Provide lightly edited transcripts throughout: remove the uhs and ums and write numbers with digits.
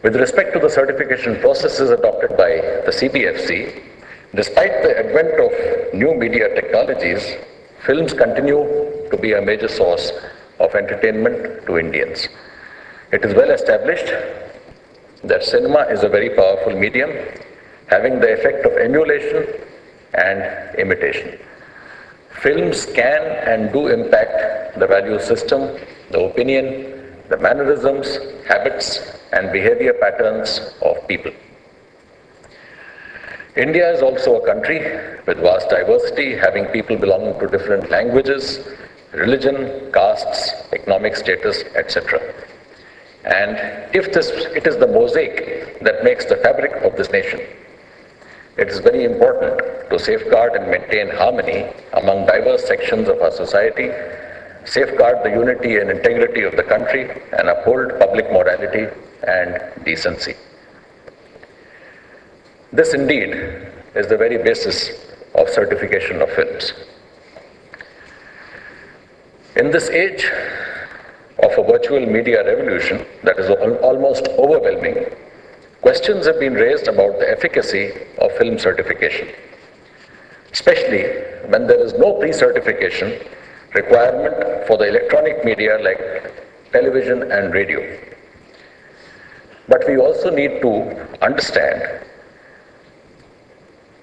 With respect to the certification processes adopted by the CBFC, despite the advent of new media technologies, films continue to be a major source of entertainment to Indians. It is well established that cinema is a very powerful medium, having the effect of emulation and imitation. Films can and do impact the value system, the opinion, the mannerisms, habits, and behavior patterns of people. India is also a country with vast diversity, having people belonging to different languages, religion, castes, economic status, etc. And it is the mosaic that makes the fabric of this nation. It is very important to safeguard and maintain harmony among diverse sections of our society, safeguard the unity and integrity of the country, and uphold public morality and decency. This indeed is the very basis of certification of films. In this age of a virtual media revolution that is almost overwhelming, questions have been raised about the efficacy of film certification, especially when there is no pre-certification requirement for the electronic media like television and radio. But we also need to understand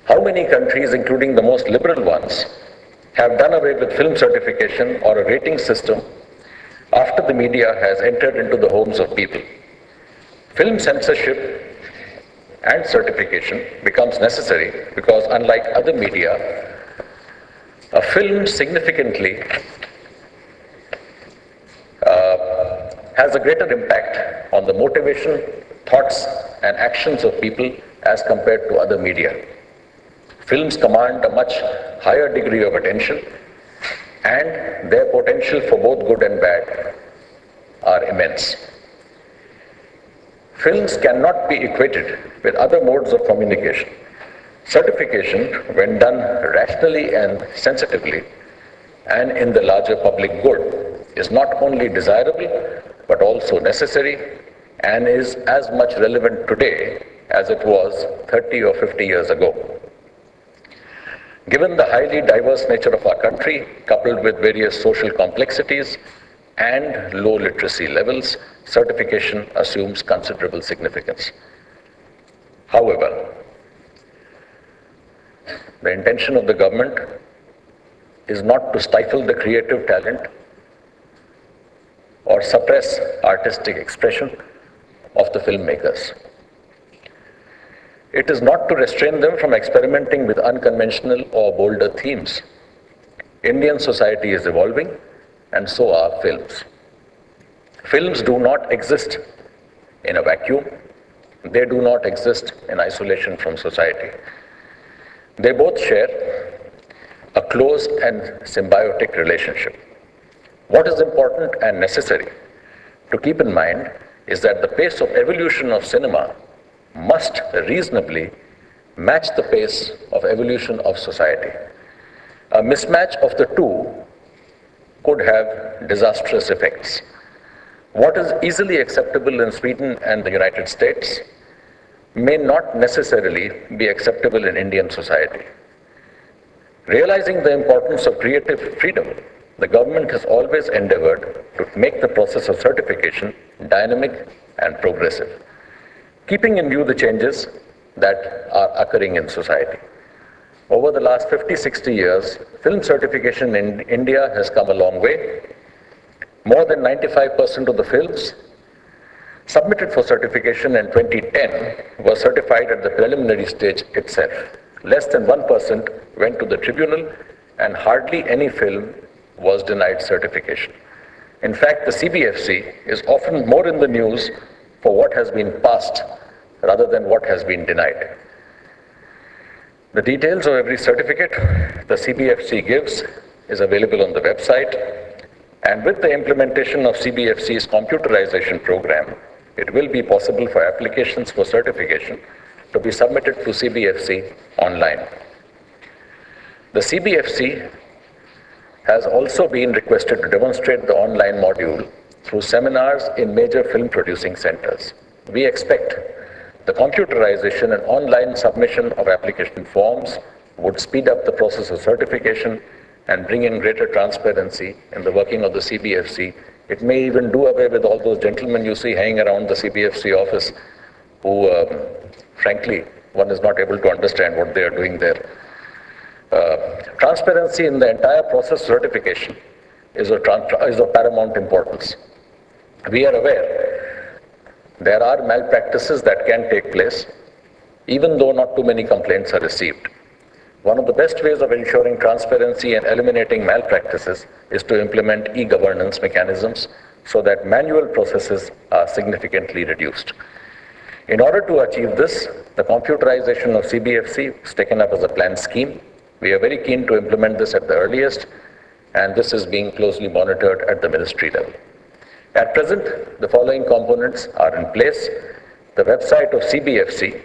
how many countries, including the most liberal ones, have done away with film certification or a rating system after the media has entered into the homes of people. Film censorship and certification becomes necessary because, unlike other media, a film significantly has a greater impact on the motivation, thoughts, and actions of people as compared to other media. Films command a much higher degree of attention, and their potential for both good and bad are immense. Films cannot be equated with other modes of communication. Certification, when done rationally and sensitively, and in the larger public good, is not only desirable, but also necessary, and is as much relevant today as it was 30 or 50 years ago. Given the highly diverse nature of our country, coupled with various social complexities and low literacy levels, certification assumes considerable significance. However, the intention of the government is not to stifle the creative talent or suppress artistic expression of the filmmakers. It is not to restrain them from experimenting with unconventional or bolder themes. Indian society is evolving, and so are films. Films do not exist in a vacuum. They do not exist in isolation from society. They both share a close and symbiotic relationship. What is important and necessary to keep in mind is that the pace of evolution of cinema must reasonably match the pace of evolution of society. A mismatch of the two could have disastrous effects. What is easily acceptable in Sweden and the United States may not necessarily be acceptable in Indian society. Realizing the importance of creative freedom, the government has always endeavored to make the process of certification dynamic and progressive, keeping in view the changes that are occurring in society. Over the last 50-60 years, film certification in India has come a long way. More than 95% of the films submitted for certification in 2010 were certified at the preliminary stage itself. Less than 1% went to the tribunal, and hardly any film was denied certification. In fact, the CBFC is often more in the news for what has been passed rather than what has been denied. The details of every certificate the CBFC gives is available on the website, and with the implementation of CBFC's computerization program, it will be possible for applications for certification to be submitted to CBFC online. The CBFC has also been requested to demonstrate the online module through seminars in major film producing centers. we expect the computerization and online submission of application forms would speed up the process of certification and bring in greater transparency in the working of the CBFC. It may even do away with all those gentlemen you see hanging around the CBFC office who, frankly, one is not able to understand what they are doing there. Transparency in the entire process of certification is of paramount importance. We are aware there are malpractices that can take place, even though not too many complaints are received. One of the best ways of ensuring transparency and eliminating malpractices is to implement e-governance mechanisms so that manual processes are significantly reduced. In order to achieve this, the computerization of CBFC is taken up as a planned scheme. We are very keen to implement this at the earliest, and this is being closely monitored at the ministry level. At present, the following components are in place. The website of CBFC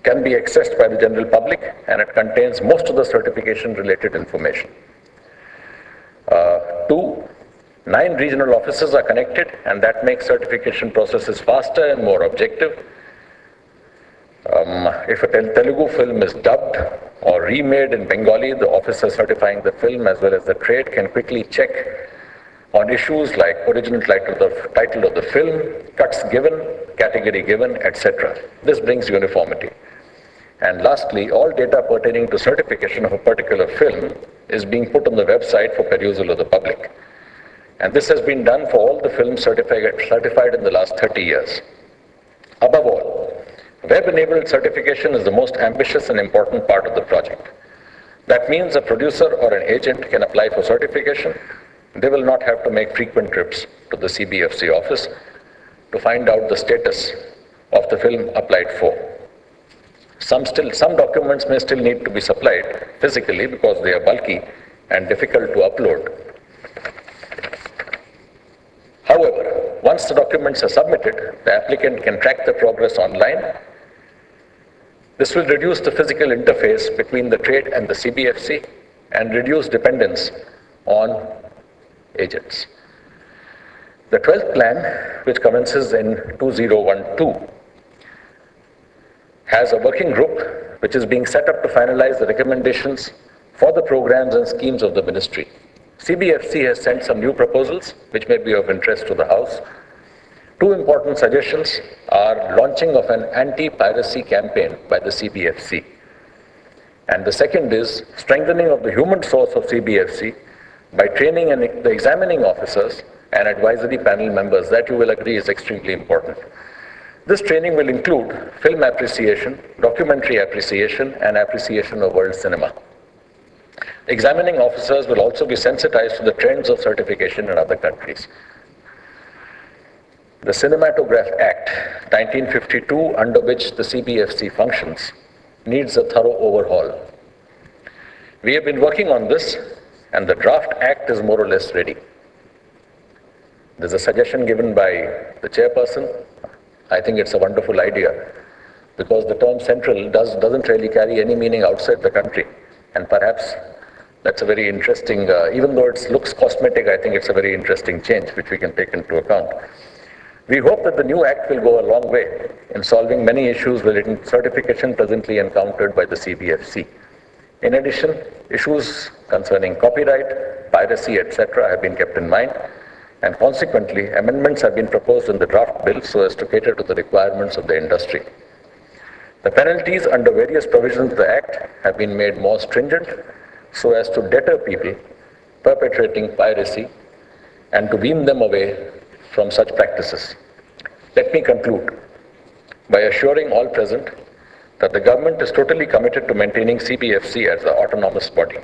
can be accessed by the general public, and it contains most of the certification-related information. 2, 9 regional offices are connected, and that makes certification processes faster and more objective. If a Telugu film is dubbed or remade in Bengali, the officer certifying the film as well as the trade can quickly check on issues like original title of the film, cuts given, category given, etc. This brings uniformity. And lastly, all data pertaining to certification of a particular film is being put on the website for perusal of the public. And this has been done for all the films certified in the last 30 years. Above all, web-enabled certification is the most ambitious and important part of the project. That means a producer or an agent can apply for certification. They will not have to make frequent trips to the CBFC office to find out the status of the film applied for. Some documents may still need to be supplied physically because they are bulky and difficult to upload. However, once the documents are submitted, the applicant can track the progress online. This will reduce the physical interface between the trade and the CBFC and reduce dependence on agents. The 12th plan, which commences in 2012, has a working group which is being set up to finalize the recommendations for the programs and schemes of the ministry. CBFC has sent some new proposals which may be of interest to the House. 2 important suggestions are launching of an anti-piracy campaign by the CBFC. And the second is strengthening of the human source of CBFC by training the examining officers and advisory panel members. That you will agree is extremely important. This training will include film appreciation, documentary appreciation, and appreciation of world cinema. Examining officers will also be sensitized to the trends of certification in other countries. The Cinematograph Act, 1952, under which the CBFC functions, needs a thorough overhaul. We have been working on this, and the draft act is more or less ready. There's a suggestion given by the chairperson. I think it's a wonderful idea, because the term central doesn't really carry any meaning outside the country, and perhaps that's a very interesting, even though it looks cosmetic, I think it's a very interesting change which we can take into account. We hope that the new act will go a long way in solving many issues relating to certification presently encountered by the CBFC. In addition, issues concerning copyright, piracy, etc. have been kept in mind, and consequently, amendments have been proposed in the draft bill so as to cater to the requirements of the industry. The penalties under various provisions of the Act have been made more stringent so as to deter people perpetrating piracy and to wean them away from such practices. Let me conclude by assuring all present that the government is totally committed to maintaining CBFC as an autonomous body.